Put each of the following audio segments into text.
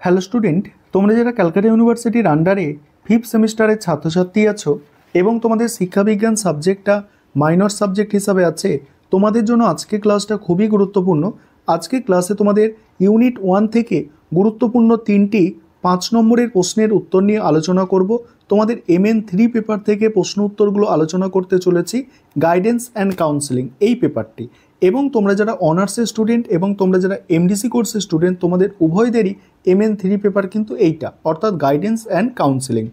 Hello student, তোমরা যারা ক্যালকাটা ইউনিভার্সিটির আন্ডারে ফিফথ সেমিস্টারের ছাত্রছাত্রী আছো এবং তোমাদের শিক্ষাবিজ্ঞান সাবজেক্টটা মাইনর সাবজেক্ট হিসাবে আছে, তোমাদের জন্য আজকে ক্লাসটা খুবই গুরুত্বপূর্ণ। আজকে ক্লাসে তোমাদের ইউনিট 1 থেকে গুরুত্বপূর্ণ 3টি 5 নম্বরের প্রশ্নের উত্তর নিয়ে আলোচনা করব। তোমাদের MN3 পেপার থেকে প্রশ্ন উত্তরগুলো আলোচনা করতে চলেছি, গাইডেন্স অ্যান্ড কাউন্সেলিং এই পেপারটি। এবং তোমরা যারা অনার্সের স্টুডেন্ট এবং তোমরা যারা MDC কোর্সের স্টুডেন্ট, তোমাদের উভয়দেরই MN3 পেপার কিন্তু এইটা, অর্থাৎ গাইডেন্স অ্যান্ড কাউন্সেলিং।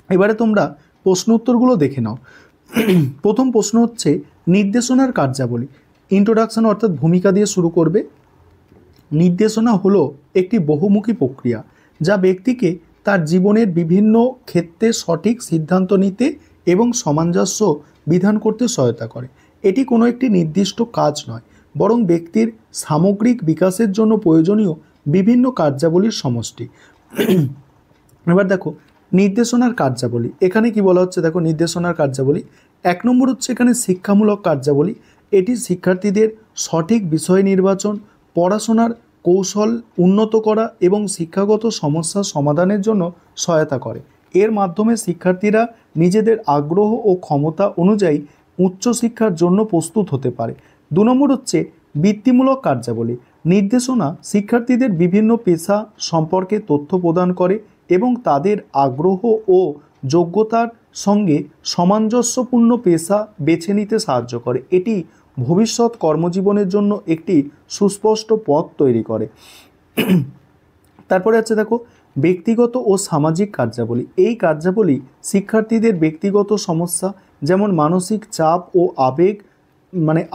এবারে তোমরা প্রশ্ন উত্তরগুলো দেখে নাও। প্রথম প্রশ্ন হচ্ছে নির্দেশনার কার্যাবলী। ইন্ট্রোডাকশন অর্থাৎ ভূমিকা দিয়ে শুরু করবে। নির্দেশনা হলো একটি বহুমুখী প্রক্রিয়া যা ব্যক্তিকে তার জীবনের বিভিন্ন ক্ষেত্রে সঠিক সিদ্ধান্ত নিতে এবং সামঞ্জস্য বিধান করতে সহায়তা করে। এটি কোনো একটি নির্দিষ্ট কাজ নয়, বরং ব্যক্তির সামগ্রিক বিকাশের জন্য প্রয়োজনীয় বিভিন্ন কার্যাবলীর সমষ্টি। এবার দেখো নির্দেশনার কার্যাবলী, এখানে কি বলা হচ্ছে, দেখো নির্দেশনার কার্যাবলী 1 নম্বর হচ্ছে এখানে শিক্ষামূলক কার্যাবলী। এটি শিক্ষার্থীদের সঠিক বিষয় নির্বাচন, পড়াশোনার কৌশল উন্নত করা এবং শিক্ষাগত সমস্যা সমাধানের জন্য সহায়তা করে। এর মাধ্যমে শিক্ষার্থীরা নিজেদের আগ্রহ ও ক্ষমতা অনুযায়ী উচ্চশিক্ষার জন্য প্রস্তুত হতে পারে। 2 নম্বর হচ্ছে বৃত্তিমূলক কার্যাবলী। নির্দেশনা শিক্ষার্থীদের বিভিন্ন পেশা সম্পর্কে তথ্য প্রদান করে এবং তাদের আগ্রহ ও যোগ্যতার সঙ্গে সামঞ্জস্যপূর্ণ পেশা বেছে নিতে সাহায্য করে। এটি ভবিষ্যৎ কর্মজীবনের জন্য একটি সুস্পষ্ট পথ তৈরি করে। তারপরে আছে দেখো ব্যক্তিগত ও সামাজিক কার্যাবলী। এই কার্যাবলী শিক্ষার্থীদের ব্যক্তিগত সমস্যা যেমন মানসিক চাপ ও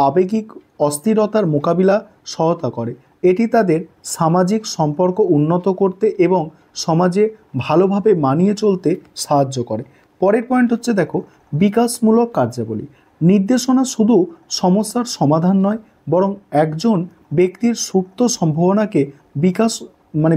আবেগিক অস্থিরতার মোকাবিলা সহায়তা করে। এটি তাদের সামাজিক সম্পর্ক উন্নত করতে এবং সমাজে ভালোভাবে মানিয়ে চলতে সাহায্য করে। পরের পয়েন্ট হচ্ছে দেখো বিকাশমূলক কার্যাবলী। নির্দেশনা শুধু সমস্যার সমাধান নয়, বরং একজন ব্যক্তির সুপ্ত সম্ভাবনাকে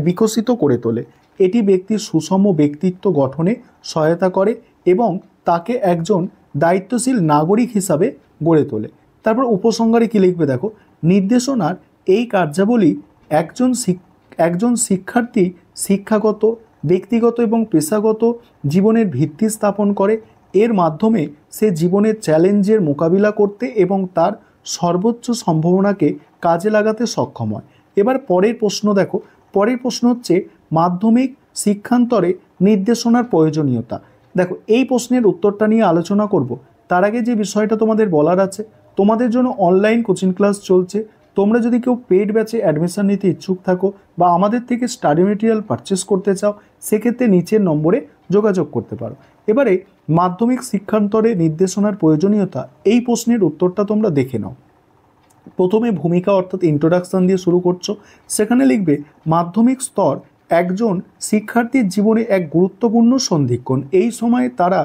বিকশিত করে তোলে। এটি ব্যক্তির সুষম ব্যক্তিত্ব গঠনে সহায়তা করে এবং তাকে একজন দায়িত্বশীল নাগরিক হিসাবে গড়ে তোলে। তারপর উপসংহারে কী লিখবে দেখো, নির্দেশনার এই কার্যাবলী একজন শিক্ষার্থী শিক্ষাগত, ব্যক্তিগত এবং পেশাগত জীবনের ভিত্তি স্থাপন করে। এর মাধ্যমে সে জীবনের চ্যালেঞ্জের মোকাবিলা করতে এবং তার সর্বোচ্চ সম্ভাবনাকে কাজে লাগাতে সক্ষম হয়। এবার পরের প্রশ্ন দেখো, পরের প্রশ্ন হচ্ছে মাধ্যমিক শিক্ষান্তরে নির্দেশনার প্রয়োজনীয়তা। দেখো এই প্রশ্নের উত্তরটা নিয়ে আলোচনা করব। তার আগে যে বিষয়টা তোমাদের বলার আছে, তোমাদের জন্য অনলাইন কোচিং ক্লাস চলছে। তোমরা যদি কেউ পেইড ব্যাচে অ্যাডমিশন নিতে ইচ্ছুক থাকো বা আমাদের থেকে স্টাডি মেটেরিয়াল পারচেস করতে চাও, সেক্ষেত্রে নিচের নম্বরে যোগাযোগ করতে পারো। এবারে মাধ্যমিক শিক্ষান্তরে নির্দেশনার প্রয়োজনীয়তা, এই প্রশ্নের উত্তরটা তোমরা দেখে নাও। প্রথমে ভূমিকা অর্থাৎ ইন্ট্রোডাকশন দিয়ে শুরু করছো। সেখানে লিখবে মাধ্যমিক স্তর একজন শিক্ষার্থীর জীবনে এক গুরুত্বপূর্ণ সন্ধিক্ষণ। এই সময়ে তারা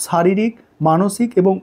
শারীরিক, মানসিক এবং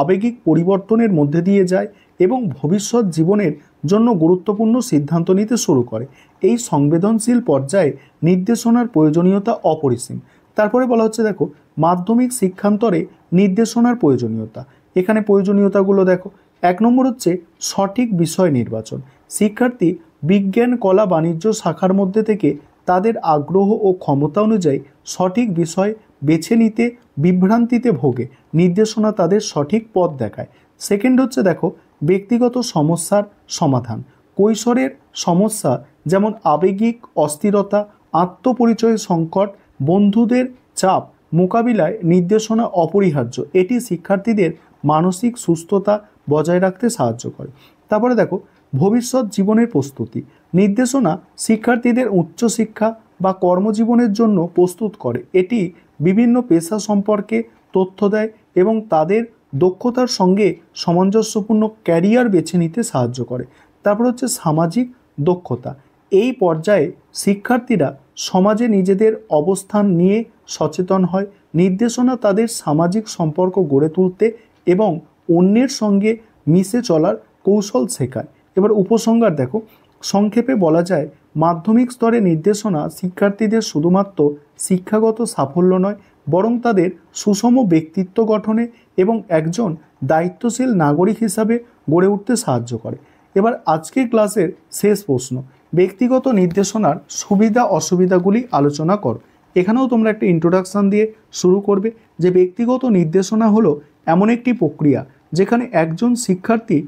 আবেগিক পরিবর্তনের মধ্যে দিয়ে যায় এবং ভবিষ্যৎ জীবনের জন্য গুরুত্বপূর্ণ সিদ্ধান্ত নিতে শুরু করে। এই সংবেদনশীল পর্যায়ে নির্দেশনার প্রয়োজনীয়তা অপরিসীম। তারপরে বলা হচ্ছে দেখো মাধ্যমিক শিক্ষান্তরে নির্দেশনার প্রয়োজনীয়তা। এখানে প্রয়োজনীয়তাগুলো দেখো। 1 নম্বর হচ্ছে সঠিক বিষয় নির্বাচন। শিক্ষার্থী বিজ্ঞান, কলা, বাণিজ্য শাখার মধ্যে থেকে তাদের আগ্রহ ও ক্ষমতা অনুযায়ী সঠিক বিষয় বেছে নিতে বিভ্রান্তিতে ভোগে। নির্দেশনা তাদের সঠিক পথ দেখায়। সেকেন্ড হচ্ছে দেখো ব্যক্তিগত সমস্যার সমাধান। কৈশোরের সমস্যা যেমন আবেগিক অস্থিরতা, আত্মপরিচয় সংকট, বন্ধুদের চাপ মোকাবিলায় নির্দেশনা অপরিহার্য। এটি শিক্ষার্থীদের মানসিক সুস্থতা বজায় রাখতে সাহায্য করে। তারপরে দেখো ভবিষ্যৎ জীবনের প্রস্তুতি। নির্দেশনা শিক্ষার্থীদের উচ্চশিক্ষা বা কর্মজীবনের জন্য প্রস্তুত করে। এটি বিভিন্ন পেশা সম্পর্কে তথ্য দেয় এবং তাদের দক্ষতার সঙ্গে সামঞ্জস্যপূর্ণ ক্যারিয়ার বেছে নিতে সাহায্য করে। তারপর হচ্ছে সামাজিক দক্ষতা। এই পর্যায়ে শিক্ষার্থীরা সমাজে নিজেদের অবস্থান নিয়ে সচেতন হয়। নির্দেশনা তাদের সামাজিক সম্পর্ক গড়ে তুলতে এবং অন্যের সঙ্গে মিশে চলার কৌশল শেখায়। এবার উপসংহার দেখো, সংক্ষেপে বলা যায় মাধ্যমিক স্তরে নির্দেশনা শিক্ষার্থীদের শুধুমাত্র শিক্ষাগত সাফল্য নয়, বরং তাদের সুষম ব্যক্তিত্ব গঠনে এবং একজন দায়িত্বশীল নাগরিক হিসাবে গড়ে উঠতে সাহায্য করে। এবার আজকের ক্লাসের শেষ প্রশ্ন, ব্যক্তিগত নির্দেশনার সুবিধা অসুবিধাগুলি আলোচনা করো। এখানেও তোমরা একটা ইন্ট্রোডাকশন দিয়ে শুরু করবে যে ব্যক্তিগত নির্দেশনা হলো এমন একটি প্রক্রিয়া যেখানে একজন শিক্ষার্থী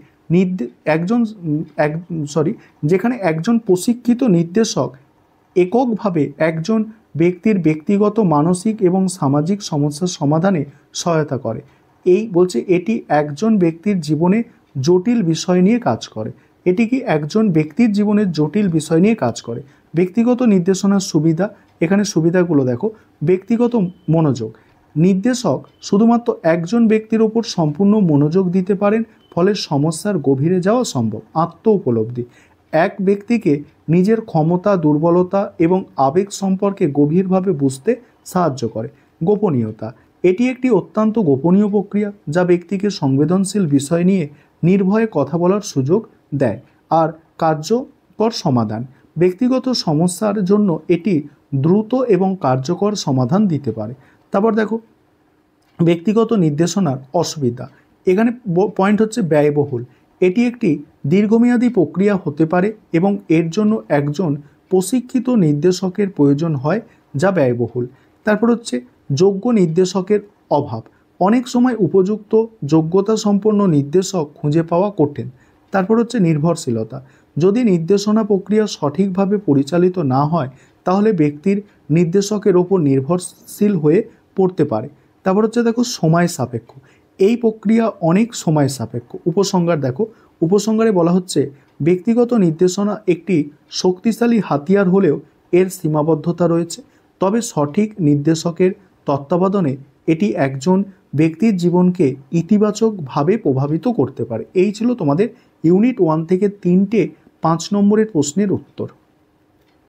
যেখানে একজন প্রশিক্ষিত নির্দেশক এককভাবে একজন ব্যক্তির ব্যক্তিগত মানসিক এবং সামাজিক সমস্যার সমাধানে সহায়তা করে। এই বলছে এটি একজন ব্যক্তির জীবনে জটিল বিষয় নিয়ে কাজ করে। এটি কি একজন ব্যক্তির জীবনের জটিল বিষয় নিয়ে কাজ করে। ব্যক্তিগত নির্দেশনার সুবিধা, এখানে সুবিধাগুলো দেখো। ব্যক্তিগত মনোযোগ, নির্দেশক শুধুমাত্র একজন ব্যক্তির ওপর সম্পূর্ণ মনোযোগ দিতে পারেন, ফলে সমস্যার গভীরে যাওয়া সম্ভব। আত্ম উপলব্ধি, এক ব্যক্তিকে নিজের ক্ষমতা, দুর্বলতা এবং আবেগ সম্পর্কে গভীরভাবে বুঝতে সাহায্য করে। গোপনীয়তা, এটি একটি অত্যন্ত গোপনীয় প্রক্রিয়া যা ব্যক্তিকে সংবেদনশীল বিষয় নিয়ে নির্ভয়ে কথা বলার সুযোগ দেয়। আর কার্যকর সমাধান, ব্যক্তিগত সমস্যার জন্য এটি দ্রুত এবং কার্যকর সমাধান দিতে পারে। তারপর দেখো ব্যক্তিগত নির্দেশনার অসুবিধা, এখানে পয়েন্ট হচ্ছে ব্যয়বহুল। এটি একটি দীর্ঘমেয়াদী প্রক্রিয়া হতে পারে এবং এর জন্য একজন প্রশিক্ষিত নির্দেশকের প্রয়োজন হয় যা ব্যয়বহুল। তারপর হচ্ছে যোগ্য নির্দেশকের অভাব, অনেক সময় উপযুক্ত যোগ্যতা সম্পন্ন নির্দেশক খুঁজে পাওয়া কঠিন। তারপর হচ্ছে নির্ভরশীলতা, যদি নির্দেশনা প্রক্রিয়া সঠিকভাবে পরিচালিত না হয় তাহলে ব্যক্তির নির্দেশকের ওপর নির্ভরশীল হয়ে পড়তে পারে। তারপর হচ্ছে দেখো সময় সাপেক্ষ, এই প্রক্রিয়া অনেক সময় সাপেক্ষ। উপসংহার দেখো, উপসংহারে বলা হচ্ছে ব্যক্তিগত নির্দেশনা একটি শক্তিশালী হাতিয়ার হলেও এর সীমাবদ্ধতা রয়েছে, তবে সঠিক নির্দেশকের তত্ত্বাবধানে এটি একজন ব্যক্তির জীবনকে ইতিবাচকভাবে প্রভাবিত করতে পারে। এই ছিল তোমাদের ইউনিট 1 থেকে 3টে 5 নম্বরের প্রশ্নের উত্তর।